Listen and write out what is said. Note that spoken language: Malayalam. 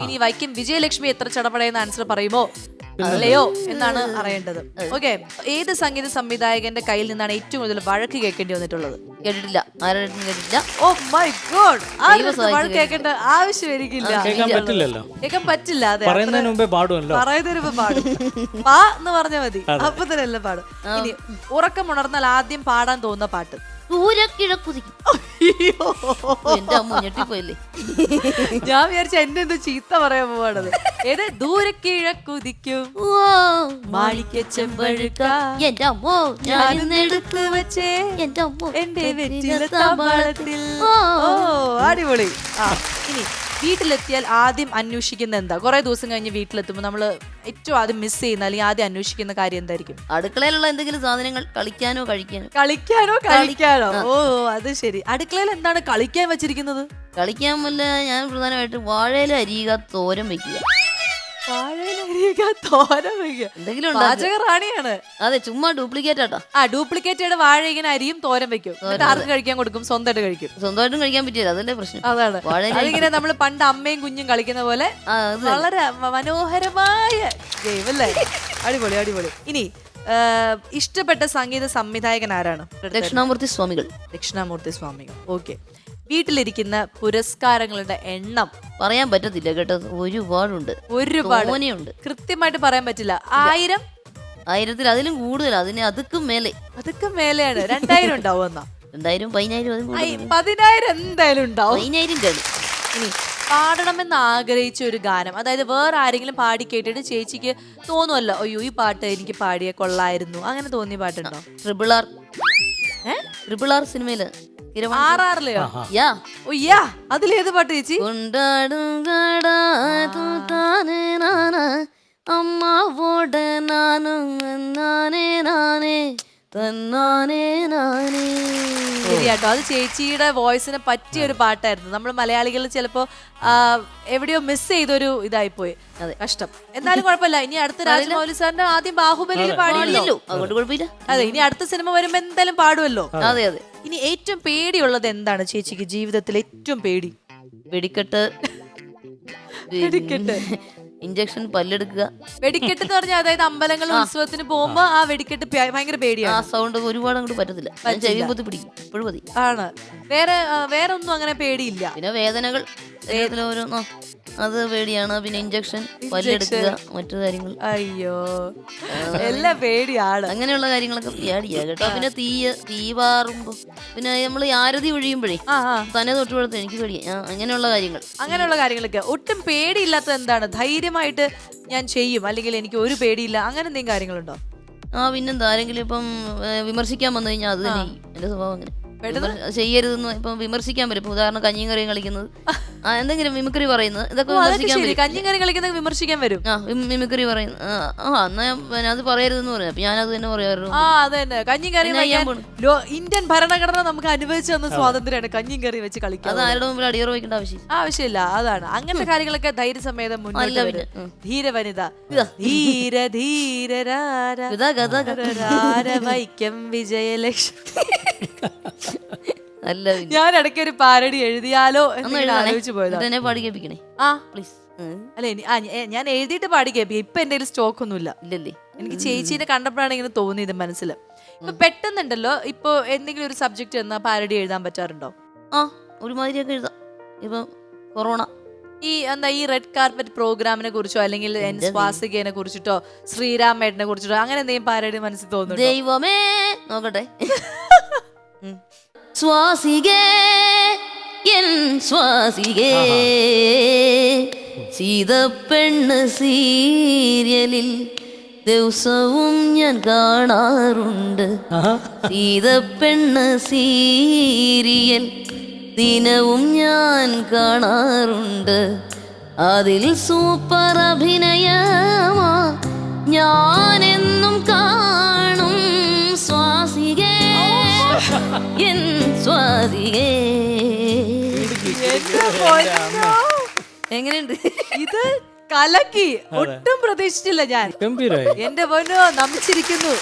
ഇനി വൈക്കം വിജയലക്ഷ്മി എത്ര ചടപടയെന്ന ആൻസർ പറയുമോ അല്ലയോ എന്നാണ് അറിയേണ്ടത്. ഓക്കെ, ഏത് സംഗീത സംവിധായകന്റെ കയ്യിൽ നിന്നാണ് ഏറ്റവും കൂടുതൽ വഴക്ക് കേൾക്കേണ്ടി വന്നിട്ടുള്ളത്? കേട്ടിട്ടില്ല, ആരും കേട്ടിട്ടില്ല. ഓ മൈ ഗോഡ്, വഴക്ക് കേൾക്കേണ്ട ആവശ്യം എനിക്കില്ല. കേൾക്കാൻ പറ്റില്ല. അതെ, പറയുന്നതിന് മുമ്പേ പാടുമല്ലോ. പറയുന്നതിന് മുമ്പ് പാടും. പാ എന്ന് പറഞ്ഞാൽ മതി, അപ്പൊ തന്നെ എല്ലാം പാടും. ഇനി ഉറക്കം ഉണർന്നാൽ ആദ്യം പാടാൻ തോന്നുന്ന പാട്ട്? ദൂരക്കിഴക്കുതിക്കും. എന്റെ അമ്മ ഞെട്ടിപ്പോയില്ലേ. ഞാൻ വിചാരിച്ച എന്നെ എന്തോ ചീത്ത പറയാൻ പോവാണത്. ഏത്? ദൂരക്കിഴക്കുതിക്കും മാണിക്യ ചെമ്പഴുക്ക എന്റെ അമ്മോ ഞാനെടുത്ത് വെച്ചേ എന്റെ അമ്മോ എന്റെ വെറ്റില താമ്പാളത്തിൽ. ഓ അടിപൊളി. ഇനി വീട്ടിലെത്തിയാൽ ആദ്യം അന്വേഷിക്കുന്ന എന്താ? കുറെ ദിവസം കഴിഞ്ഞ് വീട്ടിലെത്തുമ്പോൾ നമ്മൾ ഏറ്റവും ആദ്യം മിസ് ചെയ്യുന്ന അല്ലെങ്കിൽ ആദ്യം അന്വേഷിക്കുന്ന കാര്യം എന്തായിരിക്കും? അടുക്കളയിലുള്ള എന്തെങ്കിലും സാധനങ്ങൾ കളിക്കാനോ കഴിക്കാനോ. ഓ അത് ശരി. അടുക്കളയിൽ എന്താണ് കളിക്കാൻ വെച്ചിരിക്കുന്നത്? കളിക്കാൻ വല്ല ഞാൻ പ്രധാനമായിട്ട് വാഴയില അരിയുക, തോരൻ വെക്കുക. എന്തെങ്കിലും പാചകറാണിയാണ്. അതെ, ചുമ്മാ ഡ്യൂപ്ലിക്കേറ്റ് ആട്ടാ. ഡ്യൂപ്ലിക്കേറ്റ് വാഴ ഇങ്ങനെ അരിയും തോരൻ വെക്കും. ആർക്ക് കഴിക്കാൻ കൊടുക്കും? സ്വന്തമായിട്ട് കഴിക്കും. സ്വന്തമായിട്ടും കഴിക്കാൻ പറ്റില്ല, അതല്ലേ പ്രശ്നം. അതാണ്. അതിങ്ങനെ നമ്മൾ പണ്ട് അമ്മയും കുഞ്ഞും കളിക്കുന്ന പോലെ വളരെ മനോഹരമായ ഗെയിം അല്ലേ? അടിപൊളി അടിപൊളി. ഇനി ഇഷ്ടപ്പെട്ട സംഗീത സംവിധായകൻ ആരാണ്? ദക്ഷിണാമൂർത്തി സ്വാമികൾ. ദക്ഷിണാമൂർത്തി സ്വാമികൾ. ഓക്കെ. വീട്ടിലിരിക്കുന്ന പുരസ്കാരങ്ങളുടെ എണ്ണം പറയാൻ പറ്റത്തില്ല കേട്ടോ, ഒരുപാടുണ്ട്. ഒരുപാട് കൃത്യമായിട്ട് പറയാൻ പറ്റില്ല. 1000 1000 അതിലും കൂടുതൽ, അതുക്കും മേലെയാണ്. 2000 ഉണ്ടാവും എന്നാ? 2000 10,000 10,000 എന്തായാലും ഉണ്ടാവും. 10,000 കളി. ഇനി പാടണമെന്ന് ആഗ്രഹിച്ച ഒരു ഗാനം, അതായത് വേറെ ആരെങ്കിലും പാടി കേട്ടിട്ട് ചേച്ചിക്ക് തോന്നുമല്ലോ, അയ്യോ ഈ പാട്ട് എനിക്ക് പാടിയ കൊള്ളായിരുന്നു, അങ്ങനെ തോന്നിയ പാട്ടുണ്ടോ? ട്രിപ്പിൾ ആർ സിനിമയില് RRലയോ? അതിലേത് പാട്ട് ചേച്ചി? അമ്മാവോട നാനും നാനേ നാനേ തന്നാനേ നാനേ. ശരിയാട്ടോ, അത് ചേച്ചിയുടെ വോയിസിന് പറ്റിയ ഒരു പാട്ടായിരുന്നു. നമ്മൾ മലയാളികൾ ചിലപ്പോ എവിടെയോ മിസ് ചെയ്തൊരു ഇതായിപ്പോയി. കഷ്ടം. എന്നാലും കുഴപ്പമില്ല. ഇനി അടുത്ത രാജമൗലി സാറിന്റെ ആദ്യം ബാഹുബലിയിൽ പാടിയല്ലോ, അതുകൊണ്ട് കുഴപ്പമില്ല. അതെ, ഇനി അടുത്ത സിനിമ വരുമ്പോ എന്തായാലും പാടുമല്ലോ. അതെ അതെ. ഇനി ഏറ്റവും പേടിയുള്ളത് എന്താണ് ചേച്ചിക്ക്? ജീവിതത്തിൽ ഏറ്റവും പേടി? വെടിക്കെട്ട്, ഇഞ്ചക്ഷൻ, പല്ലെടുക്കുക. വെടിക്കെട്ട് എന്ന് പറഞ്ഞാൽ അതായത് അമ്പലങ്ങൾ ഉത്സവത്തിന് പോകുമ്പോ ആ വെടിക്കെട്ട് ഭയങ്കര പേടിയാണ്. ആ സൗണ്ട് ഒരുപാട് അങ്ങോട്ട് പറ്റത്തില്ല, ചെവി പൊത്തി പിടിക്കും. ഇപ്പോഴും മതി. ആണ്. വേറെ ഒന്നും അങ്ങനെ പേടിയില്ല. പിന്നെ വേദനകൾ ഓരോന്നോ അത് പേടിയാണ്. പിന്നെ ഇഞ്ചക്ഷൻ, പല്ലെടുക്കുക, മറ്റു കാര്യങ്ങൾ. അയ്യോ, എല്ലാം പേടിയാണ്. അങ്ങനെയുള്ള കാര്യങ്ങളൊക്കെ പേടിയാ കേട്ടോ. പിന്നെ തീ പാറുമ്പോ, പിന്നെ നമ്മൾ ആരതി ഒഴിയുമ്പോഴേ തന്നെ തൊട്ടുപടുത്ത് എനിക്ക് പേടിയാ. അങ്ങനെയുള്ള കാര്യങ്ങളൊക്കെ. ഒട്ടും പേടിയില്ലാത്തത് എന്താണ്? ധൈര്യമായിട്ട് ഞാൻ ചെയ്യും, അല്ലെങ്കിൽ എനിക്ക് ഒരു പേടിയില്ല, അങ്ങനെ എന്തെങ്കിലും കാര്യങ്ങളുണ്ടോ? പിന്നെന്താ, ആരെങ്കിലും ഇപ്പം വിമർശിക്കാൻ വന്നു കഴിഞ്ഞാൽ അത് തന്നെ എന്റെ സ്വഭാവം. അങ്ങനെ ചെയ്യരുതെന്ന് ഇപ്പം വിമർശിക്കാൻ വരും. ഇപ്പൊ ഉദാഹരണം കഞ്ഞിയും കറിയും കളിക്കുന്നത്, എന്തെങ്കിലും മിമിക്രി പറയുന്നത്, ഇതൊക്കെ കഞ്ഞിയും കറിയും കളിക്കുന്നത് വിമർശിക്കാൻ വരും. മിമിക്രി പറയുന്നത് എന്നാ അത് പറയരുതെന്ന് പറഞ്ഞു. അപ്പൊ ഞാനത് തന്നെ പറയാറുള്ളൂ. അതന്നെ, കഞ്ഞിയും കറിയും ഇന്ത്യൻ ഭരണഘടന നമുക്ക് അനുവദിച്ചു തന്ന സ്വാതന്ത്ര്യമാണ് കഞ്ഞിയും കറി വെച്ച് കളിക്കുക. അത് ആരുടെ മുമ്പിൽ അടിയറ വയ്ക്കേണ്ട ആവശ്യമില്ല. അതാണ്. അങ്ങനത്തെ കാര്യങ്ങളൊക്കെ ധൈര്യസമേതം മുന്നോട്ട്. ധീര വനിത, ധീര ധീര വൈക്കം വിജയലക്ഷ്മി. ഞാൻ ഇടയ്ക്ക് ഒരു പാരഡി എഴുതിയാലോ എന്ന് ആലോചിച്ചു പോയത്. അല്ലെ, ഞാൻ എഴുതിയിട്ട് പാടി കേൾപ്പിക്കും. ഇപ്പൊ എന്റെ സ്റ്റോക്ക് ഒന്നുമില്ല. എനിക്ക് ചേച്ചീനെ കണ്ടപ്പോഴാണ് ഇങ്ങനെ തോന്നിയത് മനസ്സിൽ. ഇപ്പൊ പെട്ടെന്നുണ്ടല്ലോ, ഇപ്പൊ എന്തെങ്കിലും ഒരു സബ്ജക്ട് എന്നാ പാരഡി എഴുതാൻ പറ്റാറുണ്ടോ? ഒരുമാതിരിയൊക്കെ എഴുതാം. ഇപ്പൊ കൊറോണ ഈ റെഡ് കാർപ്പറ്റ് പ്രോഗ്രാമിനെ കുറിച്ചോ അല്ലെങ്കിൽ സ്വാസികനെ കുറിച്ചിട്ടോ ശ്രീരാമേട്ടനെ കുറിച്ചിട്ടോ അങ്ങനെ എന്തെങ്കിലും പാരഡി മനസ്സിൽ തോന്നുന്നു? ദൈവമേ നോക്കട്ടെ. സ്വാസികേ എൻ സ്വാസികേ, സീതപ്പെണ്ണ് സീരിയലിൽ ദിവസവും ഞാൻ കാണാറുണ്ട്. സീതപ്പെണ്ണ് സീരിയൽ ദിനവും ഞാൻ കാണാറുണ്ട്. അതിൽ സൂപ്പർ അഭിനയമാ ഞാനെന്നും കാണും. സ്വാസികേ എൻ സ്വാസികേ. എങ്ങനെയുണ്ട്? ഇത് കലക്കി. ഒട്ടും പ്രതീക്ഷിച്ചില്ല ഞാൻ. എന്റെ പൊന്നോ, നമിച്ചിരിക്കുന്നു.